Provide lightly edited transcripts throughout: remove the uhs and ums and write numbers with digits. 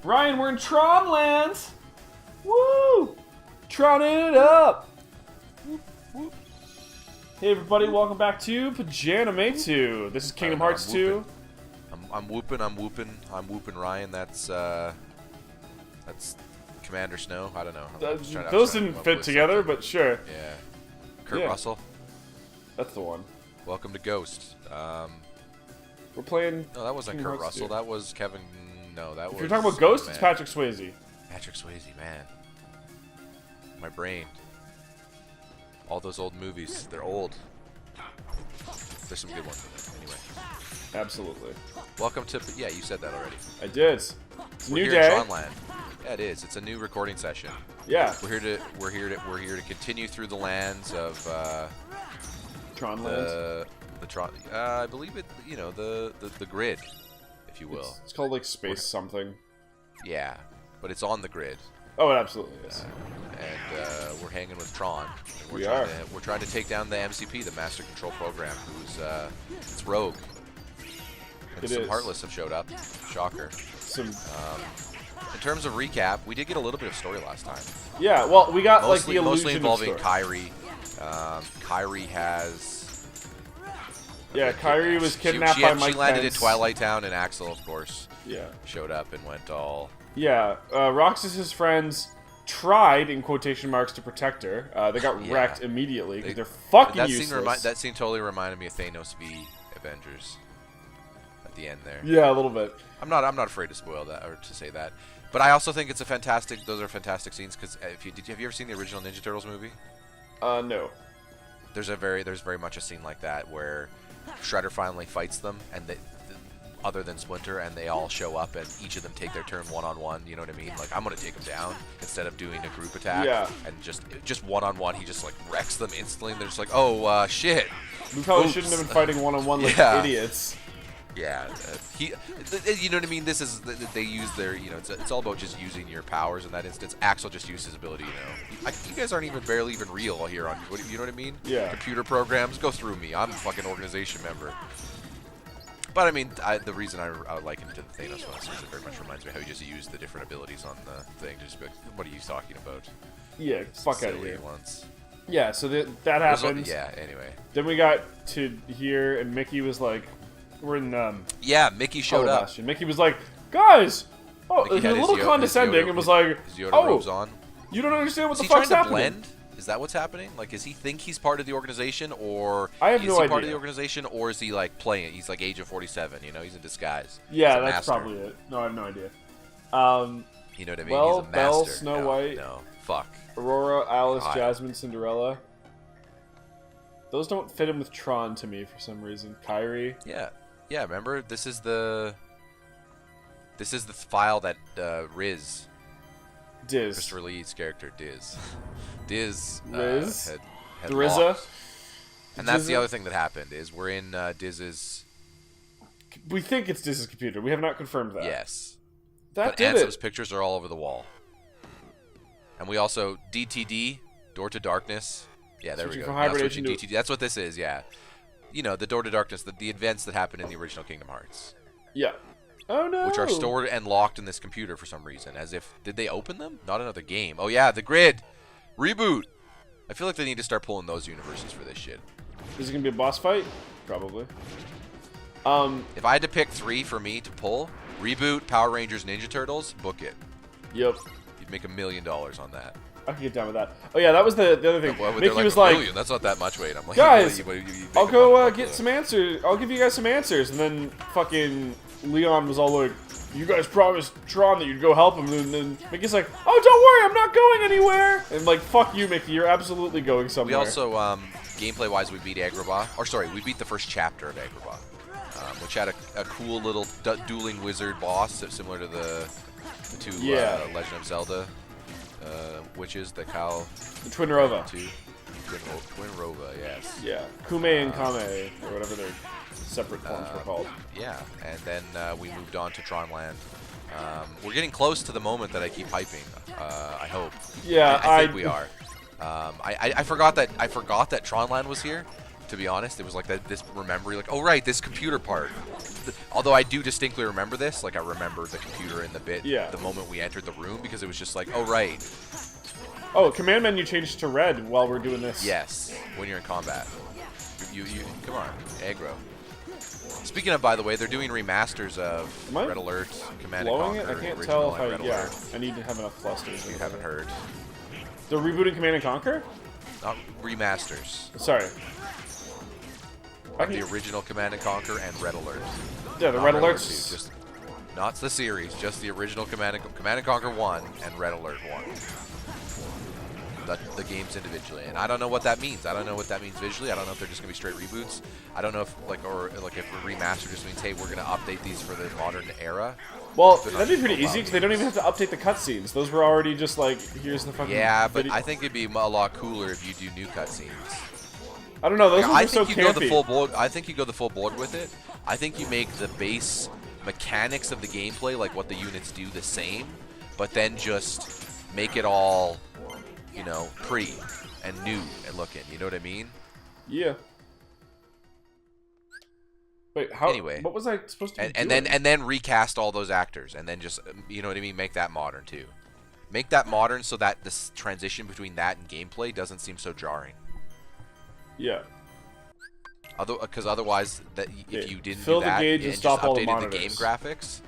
Brian, we're in Tron land! Woo! Troning it up! Hey everybody, welcome back to Pajanime 2. This is Kingdom Hearts 2. I'm whooping Ryan. That's Commander Snow. I don't know. Those didn't fit together, but sure. Yeah. Kurt Russell. That's the one. Welcome to Ghost. We're playing. No, that wasn't Kingdom Kurt Hearts Russell. 2. That was Kevin. No, that was. If you're talking about Ghost, it's Patrick Swayze. Patrick Swayze, man. My brain. All those old movies, they're old. There's some good ones in there. Anyway. Absolutely. Welcome to. Yeah, you said that already. I did. It's a new here day. In Tronland. Yeah, it is. It's a new recording session. Yeah. We're here to continue through the lands of Tronland. The Tron. I believe it. You know, the grid, if you will. It's called like space something. Yeah, but it's on the grid. Oh, it absolutely is. And we're hanging with Tron. And we're trying to take down the MCP, the Master Control Program, who's it's rogue. And some Heartless have showed up. Shocker. In terms of recap, we did get a little bit of story last time. Yeah, well, we got mostly, like the illusion mostly involving of story. Kyrie. Kyrie has. Yeah, Kyrie was kidnapped by Mike She landed Pence. in Twilight Town, and Axel, of course, showed up and went all. Yeah, Roxas's friends tried, in quotation marks, to protect her. They got wrecked immediately because they're fucking useless. That scene totally reminded me of Thanos v Avengers. At the end there. Yeah, a little bit. I'm not afraid to spoil that or to say that, but I also think it's a fantastic. Those are fantastic scenes because have you ever seen the original Ninja Turtles movie? No. There's very much a scene like that where Shredder finally fights them, and other than Splinter, and they all show up, and each of them take their turn one-on-one. You know what I mean? Like, I'm gonna take them down instead of doing a group attack. Yeah. And just one-on-one, he just like wrecks them instantly. And they're just like, oh shit. We probably shouldn't have been fighting one-on-one like idiots. Yeah, you know what I mean. They use their, it's all about just using your powers in that instance. Axel just used his ability, you guys aren't barely even real here on, you know what I mean? Yeah. Computer programs go through me. I'm a fucking organization member. But I mean, the reason I liken it to the Thanos one is it very much reminds me how he just used the different abilities on the thing. Just be like, what are you talking about? Yeah, fuck out of here. Once. Yeah, so that happened. Yeah. Anyway. Then we got to here, and Mickey was like. We're in yeah, Mickey showed up. Bastion. Mickey was like, guys, Mickey he's a little condescending and was like, robes on. You don't understand what the fuck's happening. Blend? Is that what's happening? Like, does he think he's part of the organization, or I have is no he idea. part of the organization, or is he like playing it? He's like Age of 47, he's in disguise. Yeah, that's probably it. No, I have no idea. You know what I mean? Well, he's a master. Belle, Snow White. No, fuck. Aurora, Alice, Jasmine, Cinderella. Those don't fit in with Tron to me for some reason. Kyrie. Yeah, remember? This is the file that Riz. Diz. Christopher Lee's character, Diz. Diz Riz? had Drizza? locked. And that's the other thing that happened, is we're in Diz's... We think it's Diz's computer. We have not confirmed that. Yes. But Ansem's pictures are all over the wall. And we also... DTD, Door to Darkness. Yeah, there we go. Hibernation DTD. That's what this is, yeah. The Door to Darkness, the events that happened in the original Kingdom Hearts. Yeah. Oh, no. Which are stored and locked in this computer for some reason. As if... Did they open them? Not another game. Oh, yeah, the grid. Reboot. I feel like they need to start pulling those universes for this shit. Is it going to be a boss fight? Probably. If I had to pick 3 for me to pull, Reboot, Power Rangers, Ninja Turtles, book it. Yep. You'd make $1 million on that. I can get down with that. Oh, yeah, that was the other thing. Well, Mickey was $1 like... million. That's not that much weight. I'm like, guys, I'll go get some answers. I'll give you guys some answers. And then fucking Leon was all like, you guys promised Tron that you'd go help him. And then Mickey's like, oh, don't worry, I'm not going anywhere. And like, fuck you, Mickey. You're absolutely going somewhere. We also, gameplay-wise, we beat Agrabah. Or sorry, we beat the first chapter of Agrabah. Which had a cool little dueling wizard boss, similar to the two Legend of Zelda witches, the cow. The Twin Rova. Twin Rova, yes. Yeah, Kume and Kame, or whatever their separate forms were called. Yeah, and then we moved on to Tronland, We're getting close to the moment that I keep hyping. I hope. Yeah, I think we are. I forgot that Tronland was here. To be honest, it was like this remembering, like, oh right, this computer part. Although I do distinctly remember this, like I remember the computer in the bit, the moment we entered the room, because it was just like, oh right. Oh, command menu changed to red while we're doing this. Yes, when you're in combat. You come on, aggro. Speaking of, by the way, they're doing remasters of Red Alert, Command & Conquer, I can't original, tell if and Red Alert. I need to have enough clusters. You haven't heard. They're rebooting Command & Conquer? Not remasters. Sorry. Like the original Command & Conquer and Red Alert. Yeah, the Red Alerts. Just not the series, just the original Command & Conquer 1 and Red Alert 1. The games individually, and I don't know what that means. I don't know what that means visually. I don't know if they're just gonna be straight reboots. I don't know if if a remaster just means, hey, we're gonna update these for the modern era. Well, that'd be pretty easy because they don't even have to update the cutscenes. Those were already just like, here's the fucking. Yeah, but I think it'd be a lot cooler if you do new cutscenes. I don't know. Those ones are so campy. I think you go the full board with it. I think you make the base mechanics of the gameplay, like what the units do, the same, but then just make it all, you know, pretty and new and looking. You know what I mean? Yeah. Wait, how? Anyway, what was I supposed to? And then recast all those actors, and then just, you know what I mean? Make that modern too. Make that modern so that this transition between that and gameplay doesn't seem so jarring. Yeah. Because otherwise, if you didn't fill do that the gauge and and stop just all the updated monitors. the game graphics,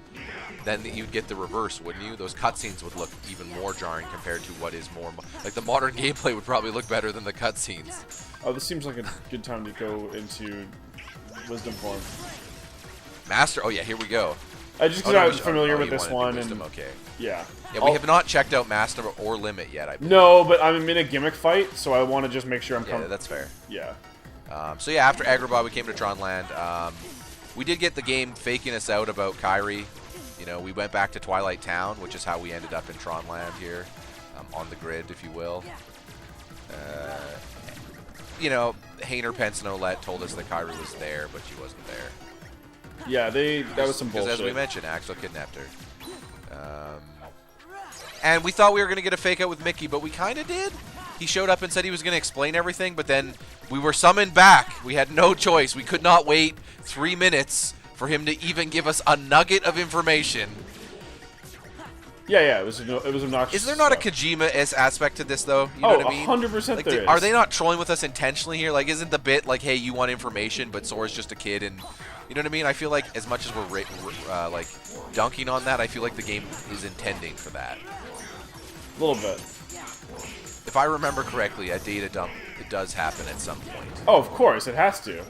then you'd get the reverse, wouldn't you? Those cutscenes would look even more jarring compared to what is more like the modern gameplay would probably look better than the cutscenes. Oh, this seems like a good time to go into wisdom form. Master. Oh yeah, here we go. Just because I was familiar with this one, wisdom, and okay. Yeah, we have not checked out Master or Limit yet. I believe. No, but I'm in a gimmick fight, so I want to just make sure I'm. Yeah, that's fair. Yeah. So yeah, after Agrabah, we came to Tronland. We did get the game faking us out about Kairi. You know, we went back to Twilight Town, which is how we ended up in Tronland here, on the grid, if you will. You know, Hainer Pensnolet told us that Kairi was there, but she wasn't there. Yeah, that was some bullshit. Because as we mentioned, Axel kidnapped her. And we thought we were going to get a fake out with Mickey, but we kind of did. He showed up and said he was going to explain everything, but then we were summoned back. We had no choice. We could not wait 3 minutes for him to even give us a nugget of information. Yeah, it was obnoxious. Is there not a Kojima aspect to this, though? You know what I mean? 100% like, there is. Are they not trolling with us intentionally here? Like, isn't the bit like, hey, you want information, but Sora's just a kid, and you know what I mean? I feel like as much as we're like dunking on that, I feel like the game is intending for that. A little bit. If I remember correctly, a data dump, it does happen at some point. Oh, of course, it has to.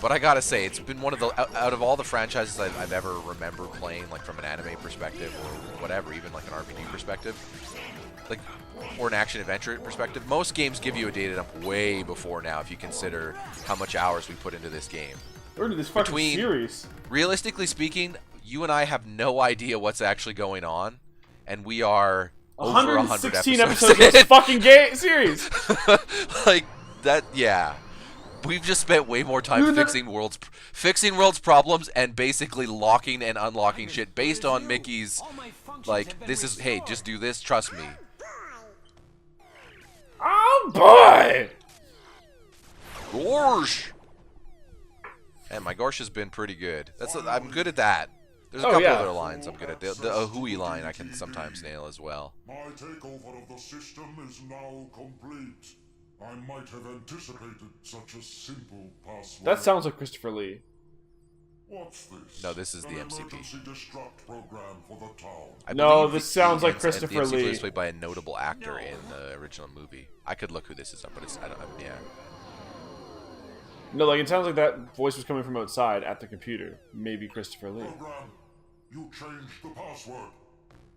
But I gotta say, it's been one of the, out of all the franchises I've ever remembered playing, like from an anime perspective or whatever, even like an RPG perspective, like, or an action-adventure perspective, most games give you a data dump way before now if you consider how much hours we put into this game. Or into this fucking series. Realistically speaking, you and I have no idea what's actually going on, and we are over 116 episodes of this fucking series. Like, that, yeah. We've just spent way more time fixing world's problems and basically locking and unlocking shit based on Mickey's, like, this is, hey, just do this, trust me. Oh boy! Gorsh! And my Gorsh has been pretty good. I'm good at that. There's a couple other lines I'm good at. The Ahui line I can sometimes nail as well. My takeover of the system is now complete. I might have anticipated such a simple password. That sounds like Christopher Lee. What's this? No, this is the MCP. Emergency destruct program for the town. No, this sounds like Christopher the MCP Lee. was played by a notable actor in the original movie. I could look who this is up, but yeah. No, like it sounds like that voice was coming from outside at the computer. Maybe Christopher Lee. Program, you changed the password.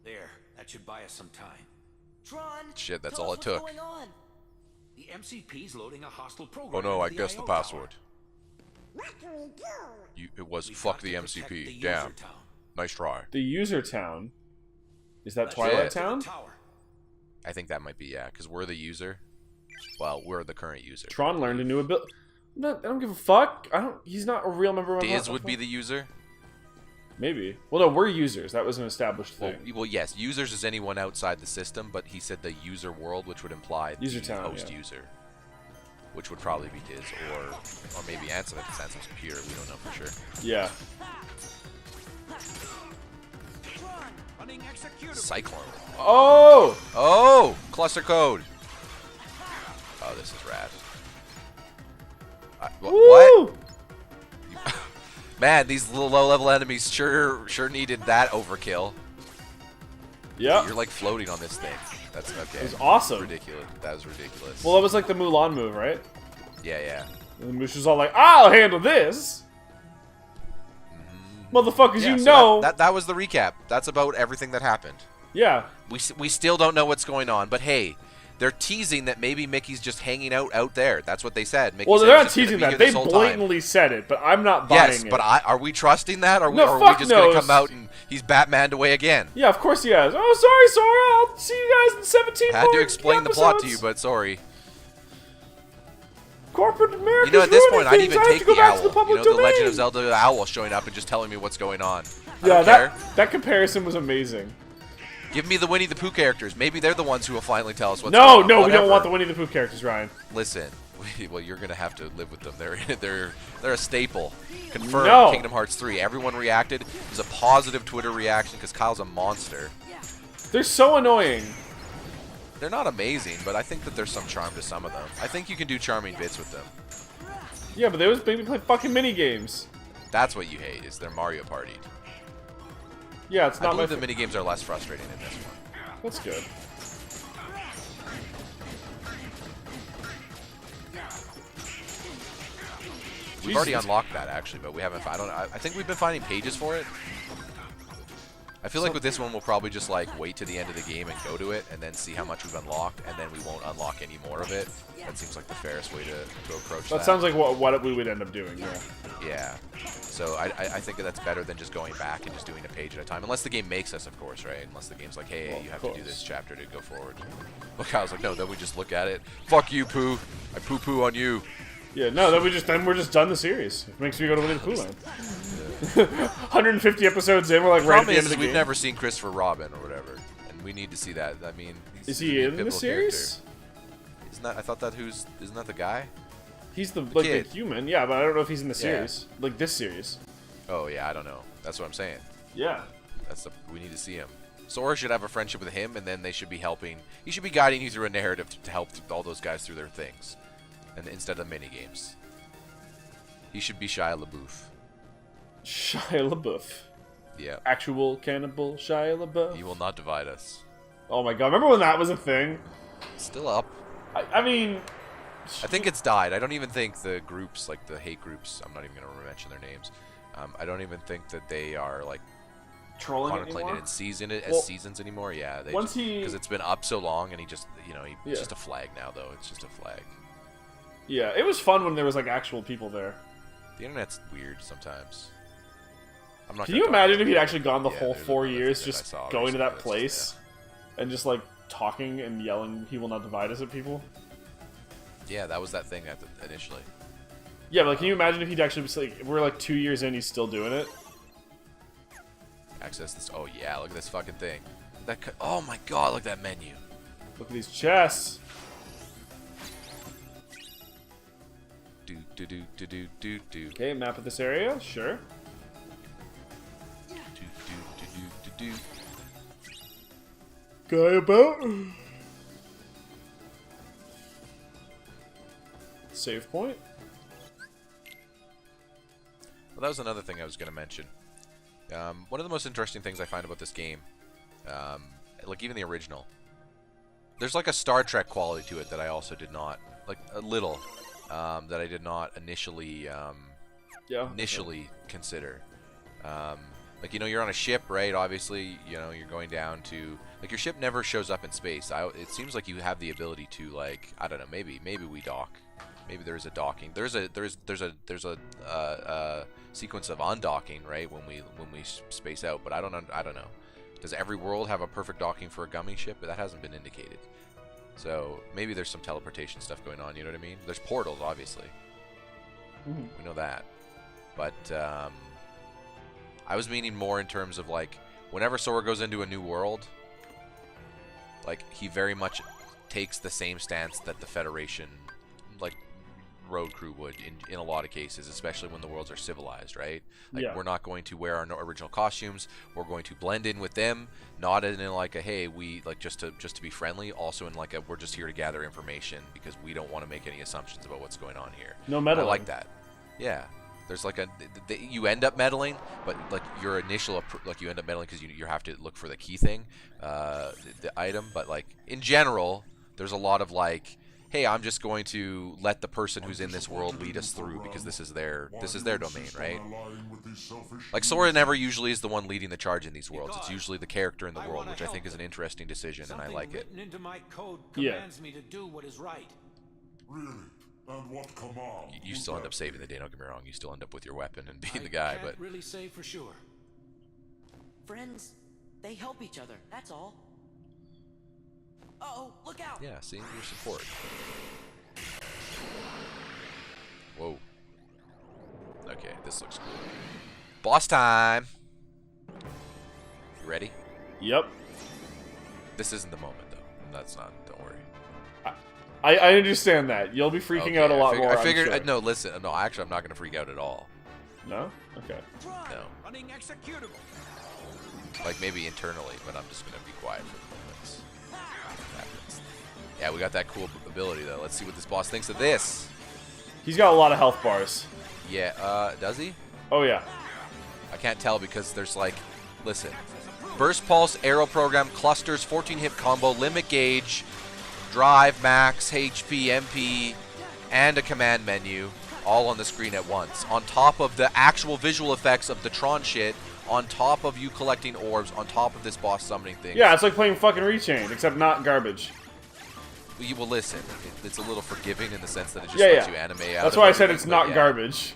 There, that should buy us some time. Tron, Shit, that's tell all us it took. what's going on. The MCP's loading a hostile program. Oh no, I into guessed the IO password. What can we do? It was We've fuck got the to protect MCP. the user Damn. town. Nice try. The user town. Is that Let's Twilight it. Town? Tower. I think that might be, yeah, because we're the user. Well, we're the current user. Tron learned a new ability. I don't give a fuck. He's not a real member of my Diz would be the user. Maybe. Well, no, we're users. That was an established thing. Well, yes, users is anyone outside the system, but he said the user world, which would imply user the town, host user, which would probably be Diz or maybe Ansem if it's Ansem's computer. We don't know for sure. Yeah. Cyclone. Oh! Oh! Cluster code. Oh, this is rad. What? Man, these little low-level enemies sure needed that overkill. Yeah. You're like floating on this thing. That's okay. It was awesome. Ridiculous. That was ridiculous. Well, that was like the Mulan move, right? Yeah, yeah. And Mushu's all like, I'll handle this! Motherfuckers, Yeah, you so know! That was the recap. That's about everything that happened. Yeah. We still don't know what's going on, but hey, they're teasing that maybe Mickey's just hanging out there. That's what they said. Mickey Well, said they're he's not just gonna teasing be that. here They this whole blatantly said it, but I'm not buying Yes, it. but are we trusting that? Or No, are fuck we just going no. to come out and he's Batmaned away again? Yeah, of course he has. Oh, sorry, Sora. I'll see you guys in 17 I had to explain the plot to you, but sorry. Corporate America's You know, at this ruining point, I'd things. even I have take to go the back owl. to the public The Legend domain. of Zelda owl showing up and just telling me what's going on. I Yeah, don't care. that comparison was amazing. Give me the Winnie the Pooh characters. Maybe they're the ones who will finally tell us what's No, going on. no, we Whatever. don't want the Winnie the Pooh characters, Ryan. Listen, well, you're gonna have to live with them. They're a staple. Confirmed. No. Kingdom Hearts 3. Everyone reacted. It was a positive Twitter reaction because Kyle's a monster. They're so annoying. They're not amazing, but I think that there's some charm to some of them. I think you can do charming bits with them. Yeah, but they always make me play fucking mini games. That's what you hate, is their Mario Party. Yeah, it's I not my. believe the minigames are less frustrating in this one. That's good. We've already unlocked that actually, but we haven't. I think we've been finding pages for it. I feel like with this one, we'll probably just like wait to the end of the game and go to it, and then see how much we've unlocked, and then we won't unlock any more of it. That seems like the fairest way to approach that. That sounds like what we would end up doing. Yeah. Yeah. So I think that's better than just going back and just doing a page at a time, unless the game makes us, of course, right? Unless the game's like, hey, Well, you have of to do course. this chapter to go forward. Look, I was like, no. Then we just look at it. Fuck you, Pooh. I poo-poo on you. Yeah, no, then we're just done the series. It makes me go to Winnie the Pooh land. 150 episodes in, we're like right at the end of the we've game. never seen Christopher Robin or whatever, and we need to see that. I mean, Is he's he a in the pivotal series? character. Isn't that? I thought that isn't that the guy? He's the kid. human, yeah, but I don't know if he's in the Yeah. series, like this series. Oh yeah, I don't know. That's what I'm saying. Yeah. We need to see him. Sora should have a friendship with him, and then they should be helping. He should be guiding you through a narrative to help all those guys through their things, and instead of mini games. He should be Shia LaBeouf. Shia LaBeouf. Yeah. Actual cannibal Shia LaBeouf. He will not divide us. Oh my god, remember when that was a thing? Still up. I mean... I think it's died. I don't even think the groups, like the hate groups, I'm not even going to mention their names. I don't even think that they are, like, trolling contemplated anymore? as seasons anymore. Yeah, they once because it's been up so long, and he just, Yeah. it's just a flag now, though. It's just a flag. Yeah, it was fun when there was, like, actual people there. The internet's weird sometimes. I'm not. Can gonna you talk imagine about if he'd it. actually gone the Yeah, whole there's 4 another years thing that I just saw going to that recently that's place and just, like, talking and yelling, "He will not divide us" at people? Yeah, that was that thing initially. Yeah, but like, can you imagine if he'd actually be like, we're like 2 years in, he's still doing it? Access this. Oh yeah, look at this fucking thing. Oh my god, look at that menu. Look at these chests. Do do do do do do do. Okay, map of this area, sure. Do do do do do do. Guy about. Save point. Well, that was another thing I was going to mention. One of the most interesting things I find about this game, like even the original, there's like a Star Trek quality to it that I also did not, like a little, that I did not initially consider. Like, you're on a ship, right? Obviously, you're going down to, like, your ship never shows up in space. It seems like you have the ability to, like, I don't know, maybe we dock. Maybe there's a docking. There's a sequence of undocking, right? When we space out, but I don't know. Does every world have a perfect docking for a gummy ship? But that hasn't been indicated. So maybe there's some teleportation stuff going on. You know what I mean? There's portals, obviously. We know that, but I was meaning more in terms of like whenever Sora goes into a new world, like he very much takes the same stance that the Federation, like road crew would in a lot of cases, especially when the worlds are civilized, right? Like we're not going to wear our original costumes. We're going to blend in with them, not in like a hey, we like just to be friendly. Also in like a we're just here to gather information because we don't want to make any assumptions about what's going on here. No meddling. I like that. Yeah. There's like you end up meddling, but like your initial like you end up meddling because you have to look for the key thing, the item. But like in general, there's a lot of like, hey, I'm just going to let the person who's in this world lead us through because this is their domain, right? Like Sora never usually is the one leading the charge in these worlds. It's usually the character in the world, which I think is an interesting decision, and I like it. Into my code commands me to do what is right. Really? And what command? You still end up saving the day. Don't get me wrong. You still end up with your weapon and being the guy, but really say for sure. Friends, they help each other. That's all. Uh-oh, look out! yeah, seeing your support. Whoa. Okay, this looks cool. Boss time. You ready? Yep. This isn't the moment though. That's not. Don't worry. I understand that. You'll be freaking out a lot more. I figured. I'm sure. No, listen. No, actually, I'm not going to freak out at all. No? Okay. No. Running executable. Like maybe internally, but I'm just going to be quiet for the moments. Yeah, we got that cool ability though. Let's see what this boss thinks of this. He's got a lot of health bars. Yeah. Does he? Oh yeah. I can't tell because there's like, listen, burst pulse, arrow program, clusters, 14 hit combo, limit gauge, drive, max, HP, MP, and a command menu, all on the screen at once. On top of the actual visual effects of the Tron shit, on top of you collecting orbs, on top of this boss summoning thing. Yeah, it's like playing fucking Rechained, except not garbage. Well, listen, it's a little forgiving in the sense that it just lets you animate out. That's why I said it's not garbage.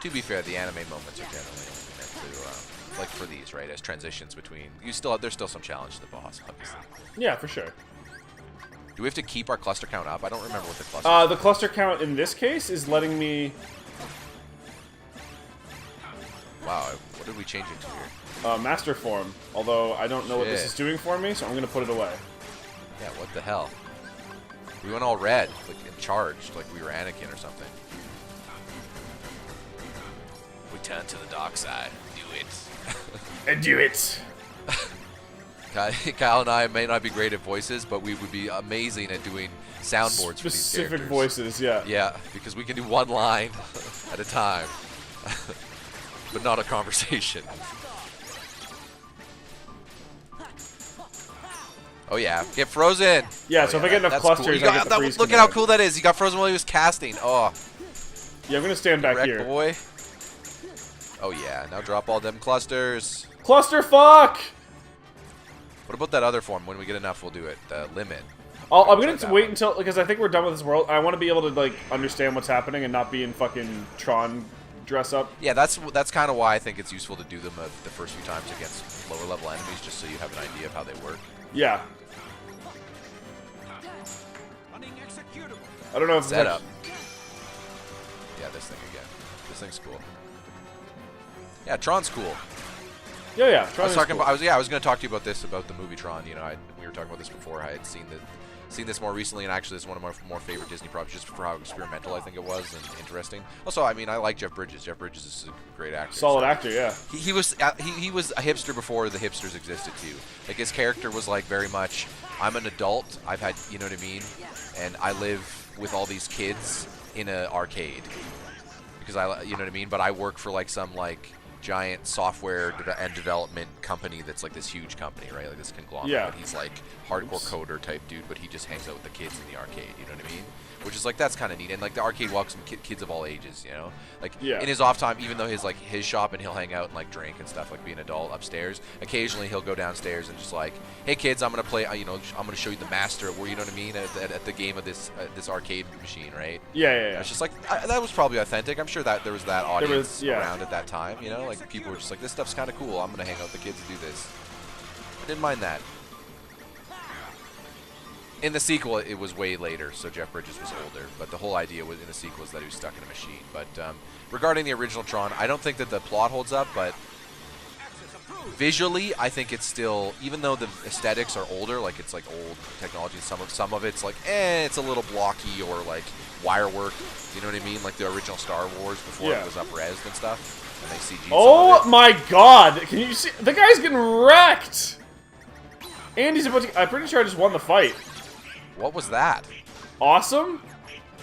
To be fair, the anime moments are generally meant to, like for these, right, as transitions between. There's still some challenge to the boss, obviously. Yeah, for sure. Do we have to keep our cluster count up? I don't remember what the cluster. The cluster count in this case is letting me. Wow, what did we change it to here? Master form. Although I don't know what this is doing for me, so I'm gonna put it away. Yeah, what the hell? We went all red, like and charged, like we were Anakin or something. We turn to the dark side. Do it. And do it. Kyle and I may not be great at voices, but we would be amazing at doing soundboards for these Specific characters. voices, yeah. Yeah, because we can do one line at a time, but not a conversation. Oh yeah, get frozen. Yeah, so if I get enough clusters, cool. I get the freeze Look at how command. cool that is. He got frozen while he was casting. Oh, Yeah, I'm gonna stand back wreck here. boy. Oh yeah, now drop all them clusters. Cluster fuck! What about that other form? When we get enough, we'll do it. The limit. I'm gonna wait until, because I think we're done with this world. I want to be able to like understand what's happening and not be in fucking Tron dress up. Yeah, that's kind of why I think it's useful to do them the first few times against lower level enemies, just so you have an idea of how they work. Yeah. Running executable. I don't know if it's Setup. Yeah, this thing again. This thing's cool. Yeah, Tron's cool. Yeah, yeah. I was talking about. I was going to talk to you about this, about the movie Tron. You know, we were talking about this before. I had seen this more recently, and actually, it's one of my more favorite Disney properties, just for how experimental I think it was and interesting. Also, I mean, I like Jeff Bridges. Jeff Bridges is a great actor. Solid actor, yeah. He was a hipster before the hipsters existed too. Like his character was like very much, I'm an adult. I've had, you know what I mean, and I live with all these kids in an arcade because you know what I mean. But I work for like some like giant software and development company that's like this huge company, right? Like this conglomerate. Yeah. But he's like hardcore coder type dude, but he just hangs out with the kids in the arcade. You know what I mean? Which is like, that's kind of neat. And like the arcade welcomes kids of all ages, you know? Like in his off time, even though his shop and he'll hang out and like drink and stuff, like be an adult upstairs, occasionally he'll go downstairs and just like, hey kids, I'm going to play, you know, I'm going to show you the master, where, you know what I mean? At the game of this arcade machine, right? Yeah. It's just like, that was probably authentic. I'm sure that there was that audience yeah. around at that time, you know? Like people were just like, this stuff's kind of cool. I'm going to hang out with the kids and do this. I didn't mind that. In the sequel, it was way later, so Jeff Bridges was older. But the whole idea was in the sequel is that he was stuck in a machine. But regarding the original Tron, I don't think that the plot holds up, but visually, I think it's still, even though the aesthetics are older, like it's like old technology, some of it's like, it's a little blocky or like wire work. You know what I mean? Like the original Star Wars before it was up-resed and stuff. And they CG'd Oh my god! Can you see? The guy's getting wrecked! And he's about to, I'm pretty sure I just won the fight. What was that? Awesome?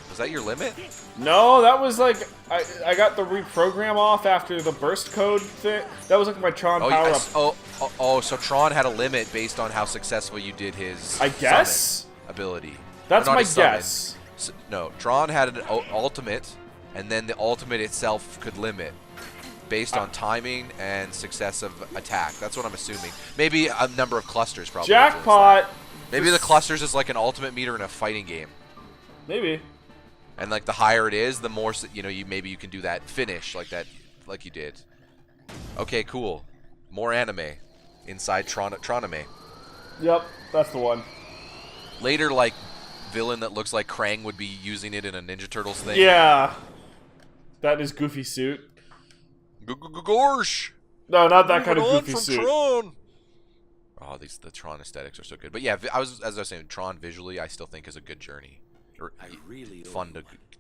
Was that your limit? No, that was like, I got the reprogram off after the burst code thing. That was like my Tron power-up. So Tron had a limit based on how successful you did his I guess? ability. That's my guess. So, no, Tron had an ultimate, and then the ultimate itself could limit based on timing and success of attack. That's what I'm assuming. Maybe a number of clusters probably. Jackpot! Maybe the clusters is like an ultimate meter in a fighting game. Maybe. And like the higher it is, the more maybe you can do that finish like that, like you did. Okay, cool. More anime inside Tronime. Yep, that's the one. Later, like villain that looks like Krang would be using it in a Ninja Turtles thing. Yeah, that is goofy suit. Gorsh. No, not that kind of goofy from suit. Tron. Oh, the Tron aesthetics are so good. But yeah, as I was saying, Tron visually, I still think is a good journey. Fun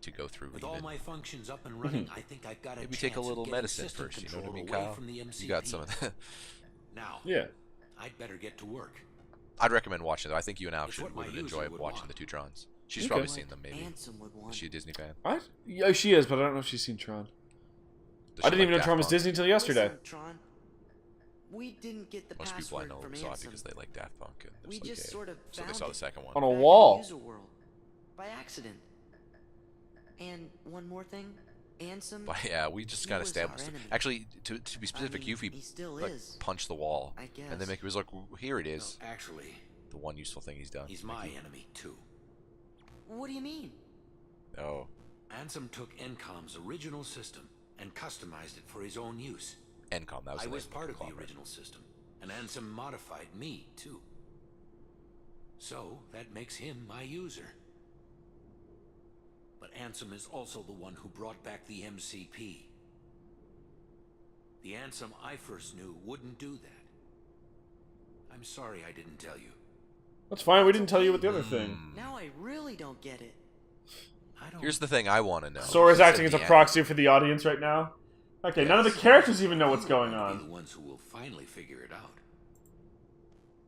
to go through. With all my functions up and running, I think I've got a Maybe take a little medicine system first. You know what I mean, control Kyle? away from the MCP. You got some of that. Now, Yeah. I'd better get to work. I'd recommend watching it. I think you and Alex It's what would my enjoy user would watching want. the two Trons. She's Okay. probably seen them, maybe. Ansem would want. Is she a Disney fan? Yeah, she is, but I don't know if she's seen Tron. Does I she didn't even know like Tron was Daft Disney until yesterday. Listen, Tron, we didn't get the Most people I password know from saw it Ansem. because they like Daft Punk. And it We was just okay. sort of So they found saw the it second one. On a back in wall. User World, by accident. And one more thing, Ansem. But yeah, we just He kind of was our established. enemy. Actually, to be specific, mean, Yuffie he still like is. punched the wall, I and then guess. Mickey was like, "Here it is." No, actually, The one useful thing he's done. he's my enemy too. What do you mean? Oh, Ansem took Encom's original system and customized it for his own use. Encom. That was I the was name part of the conglomerate. original system, and Ansem modified me too. So that makes him my user. But Ansem is also the one who brought back the MCP. The Ansem I first knew wouldn't do that. I'm sorry I didn't tell you. That's fine. We didn't tell you about the other thing. Now I really don't get it. I don't. Here's the thing I want to know. Sora's He said acting as a the end. proxy for the audience right now. Okay, none of the characters even know what's going Be the on. ones who will finally figure it out.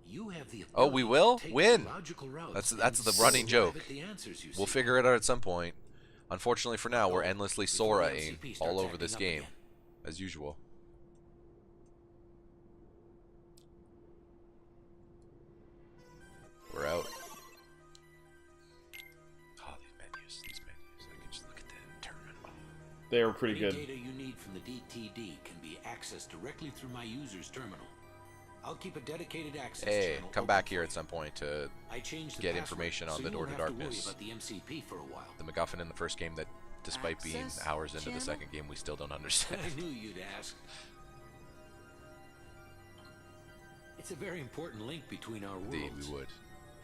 You have the Oh, we ability will? to take When? the logical routes That's and the running arrive joke. at the answers you We'll seek. figure it out at some point. Unfortunately for now, we're Go, endlessly before the Sora-ing MCP all starts over this acting up game, again. as usual. We're out. Oh, these menus. I can just look at the terminal. They were pretty Any good. data you need from the DTD can be accessed directly through my user's terminal. I'll keep a dedicated access Hey, channel come open back for here you. at some point to I changed the get password, information on so the you Door to won't have to worry Darkness. about the MCP for a while. the MacGuffin in the first game that, despite being Access hours into channel? the second game, we still don't understand. I knew you'd ask. It's a very important link between our Indeed, worlds. we would.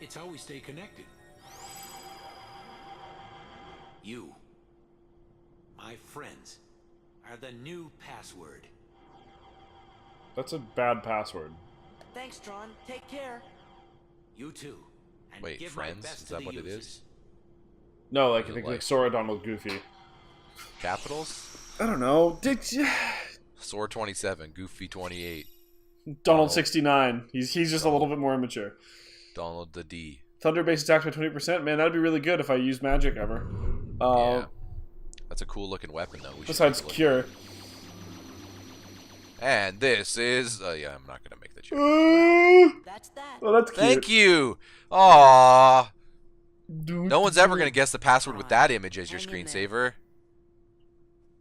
It's how we stay connected. You, my friends, are the new password. That's a bad password. Thanks, Tron. Take care. You too. And Wait, give my friends? best Is to that the what it users. is? No, like, Is it I think like- like Sora, Donald, Goofy. Capitals? I don't know. Did you... Sora 27, Goofy 28, Donald 69. He's just a little bit more immature. Donald the D. Thunder base attacks by 20%. Man, that'd be really good if I used magic ever. Yeah. That's a cool looking weapon, though. We should Besides take a look. Cure. And this is... yeah, I'm not going to make the joke. That's that. Oh, that's cute. Thank you! Aww! No one's ever going to guess the password with that image as your Hang in there. screensaver.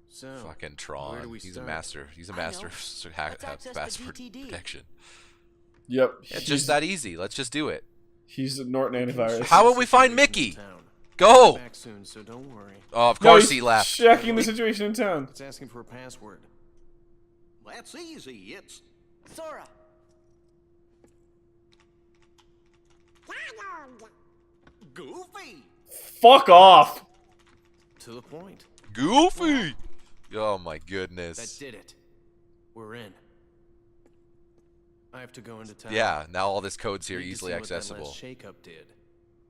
So, Fucking where Tron. do we He's a start? master. He's a I master know. of Let's access the password DTD. protection. Yep. It's just that easy. Let's just do it. He's a Norton antivirus. How will we find Mickey? Town. Go! Back soon, so don't worry. Oh, of No, course he's he left. checking the situation in town. It's asking for a password. That's easy. It's Sora. Donald. Goofy! Fuck off. To the point. Goofy! Oh my That goodness. did it. We're in. I have to go into town. Yeah, now all this code's here Need to easily see what that accessible. last shakeup did.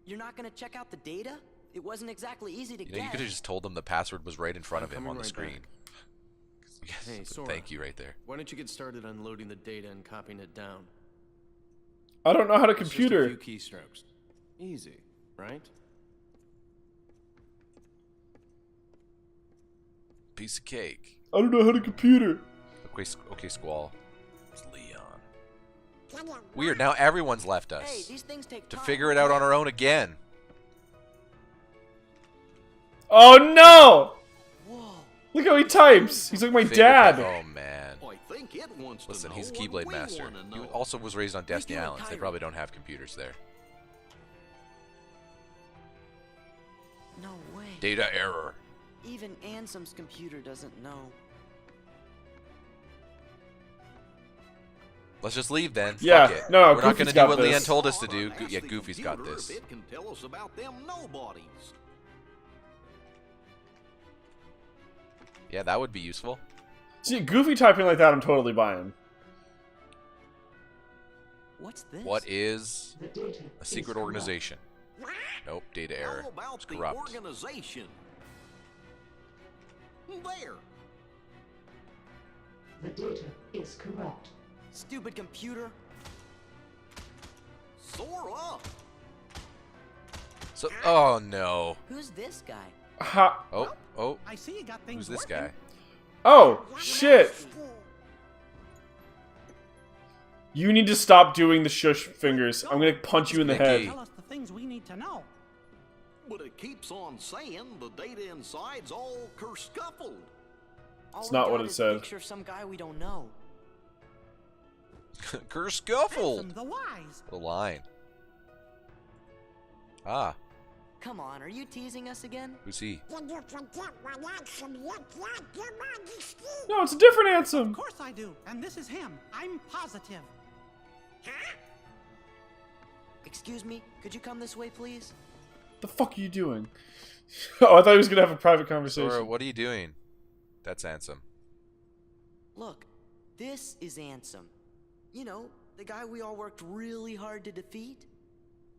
You're not gonna check out the data? It wasn't exactly easy to You know, get. you could have just told him the password was right in front I'm of him coming on the right screen. back. Yes, Hey, Sora. thank you right there. Why don't you get started unloading the data and copying it down? I don't know how to It's just a computer. few keystrokes. Easy, right? Piece of cake. I don't know how to computer. Okay, Squall. It's Leon. Weird, now everyone's left us. Hey, these things take To time. figure it out on our own again. Oh no! Whoa. Look how he types. He's like my dad. Oh man. I think it wants to Listen, know he's a what Keyblade we Master. wanna He know. also was raised on Destiny doing, Islands. They Kyrie? probably don't have computers there. No way. Data error. Even Ansem's computer doesn't know. Let's just leave then. Yeah, Fuck it. no, We're not Goofy's gonna do got what this. Leon told us to Ask do. Yeah, the Goofy's got computer this. if it can tell us about them nobodies. Yeah, that would be useful. See, Goofy typing like that, I'm totally buying. What's this? What is a secret organization? Nope, data error. How about It's the corrupt. organization? There. The data is correct. Stupid computer. Sora. So, oh no. Who's this guy? Ha. Oh, I see you got things who's this working. guy? Oh, shit. You need to stop doing the shush fingers. I'm gonna punch you in the Mickey. head. Tell us the things we need to know. But it keeps on saying the data inside's all kerscuffled. All It's we not got what it is a said. Picture of some guy we don't know. Kerscuffled. Ansem the Wise. The line. Ah, Come on, are you teasing us again? who's he? Did you forget what Ansem looked like, Your Majesty? No, it's a different Ansem. Of course I do, and this is him. I'm positive. Excuse me, could you come this way, please? The fuck are you doing? Oh, I thought he was gonna have a private conversation. Sora, what are you doing? That's Ansem. Look, this is Ansem. You know, the guy we all worked really hard to defeat.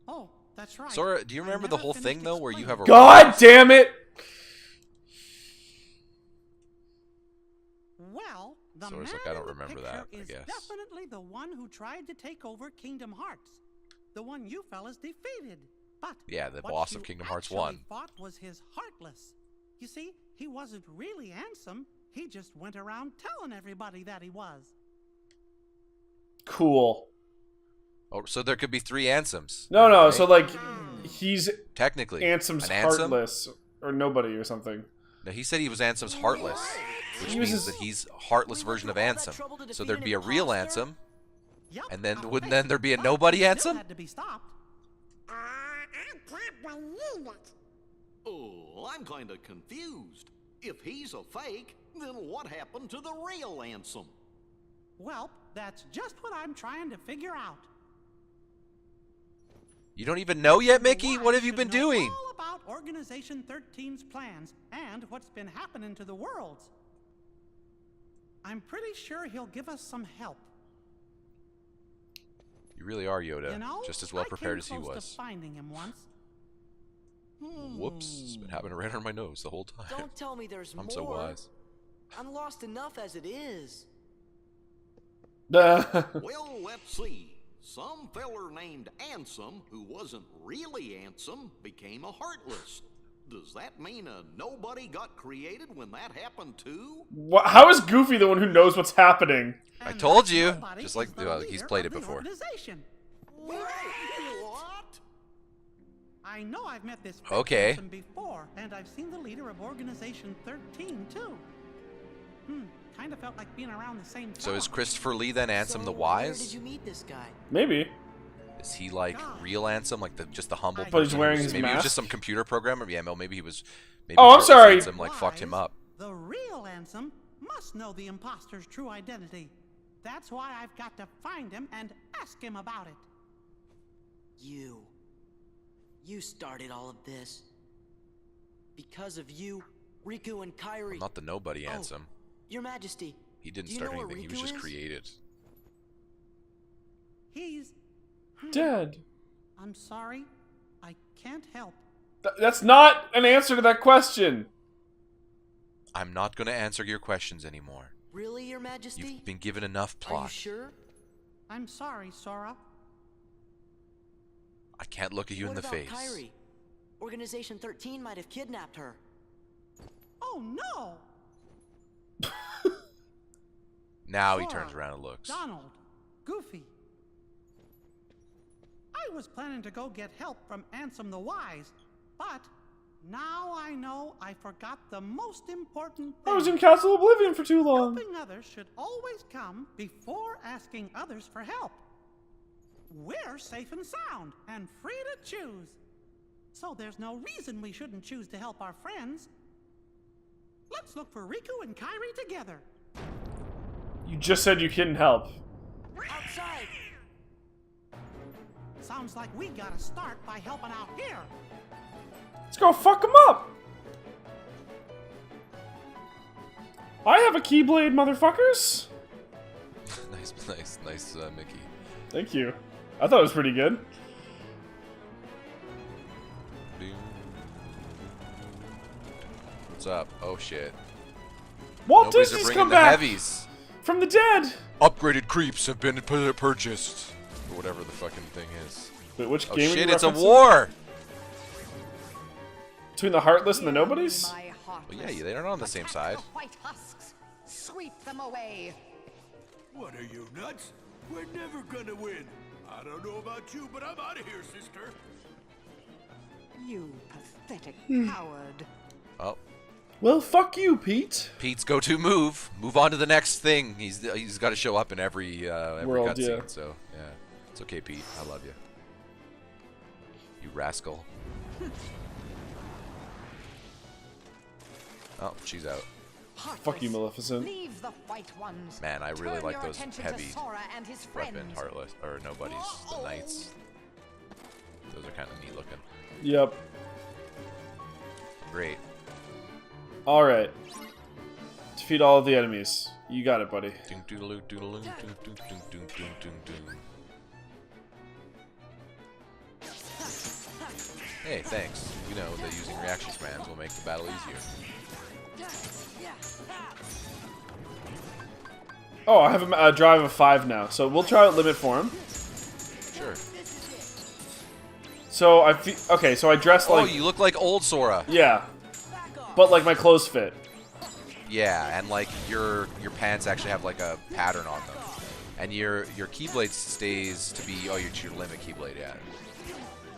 Oh, that's right. Sora, do you I remember the never whole finished thing though, where you have a God damn it! Well, the Sora's man like, I don't in the remember picture that, I is guess. definitely the one who tried to take over Kingdom Hearts. The one you fellas defeated. But Yeah, the what boss you of Kingdom Hearts actually 1. Fought was his Heartless. You see, he wasn't really Ansem. He just went around telling everybody that he was. Cool. Oh, so there could be 3 Ansems. No, no. right? So like, he's Technically, Ansem's an Ansem? heartless or nobody or something. No, he said he was Ansem's Heartless, which He was means his- that he's a Heartless version of Ansem. So there'd be a real Ansem, Yup, and then I wouldn't think, then there be a but nobody he still Ansem? had to be stopped. I can't believe it. Oh, I'm kind of confused. If he's a fake, then what happened to the real Ansem? Well, that's just what I'm trying to figure out. You don't even know yet, Mickey? Wise What have you should been know doing? All about Organization 13's plans and what's been happening to the worlds. I'm pretty sure he'll give us some help. You really are Yoda, You know, just as well I prepared came as he close was. to finding him once. Whoops, it's been happening right under my nose the whole time. Don't tell me there's more. I'm so wise. I'm lost enough as it is. Well, let's see. Some feller named Ansem, who wasn't really Ansem, became a Heartless. Does that mean a nobody got created when that happened too? How is Goofy the one who knows what's happening? I And told that you, nobody just like is the he's leader played of it the before. organization. What? I know I've met this Okay. person before, and I've seen the leader of Organization 13 too. Kind of felt like being around the same. So is fella. Christopher Lee then Ansem So, the Where did Wise? you meet this guy? Maybe. Is he like real Ansem, like just the humble? But he's person wearing who's- his maybe he was mask? just some computer programmer. Yeah, no, maybe he was. Maybe Oh, I'm Heartless sorry. Ansem like fucked him Wise, up. The real Ansem must know the imposter's true identity. That's why I've got to find him and ask him about it. You. You started all of this. Because of you, Riku and Kairi... Well, not the nobody Ansem. Your Majesty. He didn't start anything. He was just created. He's... dead. I'm sorry. I can't help. That's not an answer to that question. I'm not going to answer your questions anymore. Really, Your Majesty? You've been given enough plot. Are you sure? I'm sorry, Sora. I can't look at you in the face. What about Kairi? Organization 13 might have kidnapped her. Oh, no! Now Sora, he turns around and looks. Donald, Goofy. I was planning to go get help from Ansem the Wise, but now I know I forgot the most important thing. I was in Castle Oblivion for too long. Helping others should always come before asking others for help. We're safe and sound and free to choose. So there's no reason we shouldn't choose to help our friends. Let's look for Riku and Kairi together. You just said you couldn't help. Outside! Sounds like we gotta start by helping out here. Let's go fuck him up. I have a Keyblade, motherfuckers. nice, Mickey. Thank you. I thought it was pretty good. What's up? Oh shit. Walt Nobody's Disney's bringing come the back heavies. from the dead. Upgraded creeps have been purchased. Or whatever the fucking thing is. Wait, which Oh game are shit, you it's a referencing? war! Between the Heartless and the Nobodies? Well, yeah, they're not on the same side. White husks. Sweep them away. What are you, nuts? We're never gonna win. I don't know about you, but I'm out of here, sister. You pathetic coward. Oh. Well, fuck you, Pete. Pete's go-to move. Move on to the next thing. He's got to show up in every World, cutscene. yeah. So yeah, it's okay, Pete. I love you. You rascal. Oh, she's out. Fuck you, Maleficent. Leave the white ones. Man, I really Turn like your those attention heavy to Sora and his weapon friends. Heartless or nobodies, the knights. Those are kind of neat looking. Yep. Great. Alright. Defeat all of the enemies. You got it, buddy. Hey, thanks. You know that using reaction commands will make the battle easier. Oh, I have a drive of 5 now, so we'll try out limit form. Sure. So I feel okay. So I dress like. Oh, you look like old Sora. Yeah, but like my clothes fit. Yeah, and like your pants actually have like a pattern on them, and your Keyblade stays to be your limit Keyblade. Yeah.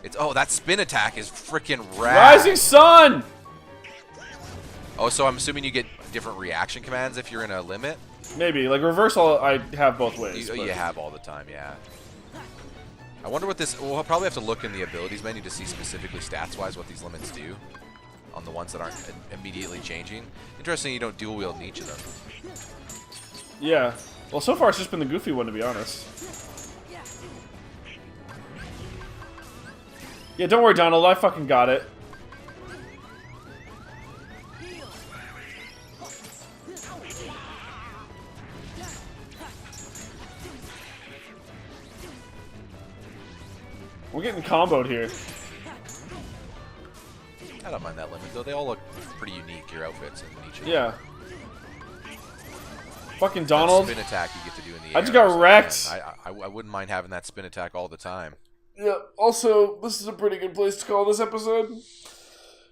It's that spin attack is freaking rad. Rising Sun. Oh, so I'm assuming you get different reaction commands if you're in a limit. Maybe like reversal. I have both ways. You have all the time, yeah. I wonder what this. We'll probably have to look in the abilities menu to see specifically stats-wise what these limits do on the ones that aren't immediately changing. Interesting, you don't dual wield in each of them. Yeah. Well, so far it's just been the Goofy one, to be honest. Yeah, don't worry, Donald. I fucking got it. We're getting comboed here. I don't mind that limit, though. They all look pretty unique, your outfits in each of them. Yeah. Fucking Donald. That spin attack you get to do in the air. I just got wrecked. I wouldn't mind having that spin attack all the time. Yeah, also, this is a pretty good place to call this episode.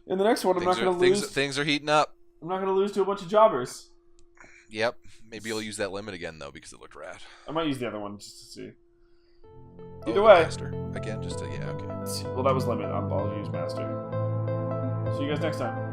In the next one, I'm not going to lose. Things are heating up. I'm not going to lose to a bunch of jobbers. Yep. Maybe you'll use that limit again, though, because it looked rad. I might use the other one just to see. Oh, Either way. Master. Again, just to, yeah, okay. Well, that was limit. I'll use master. See you guys next time.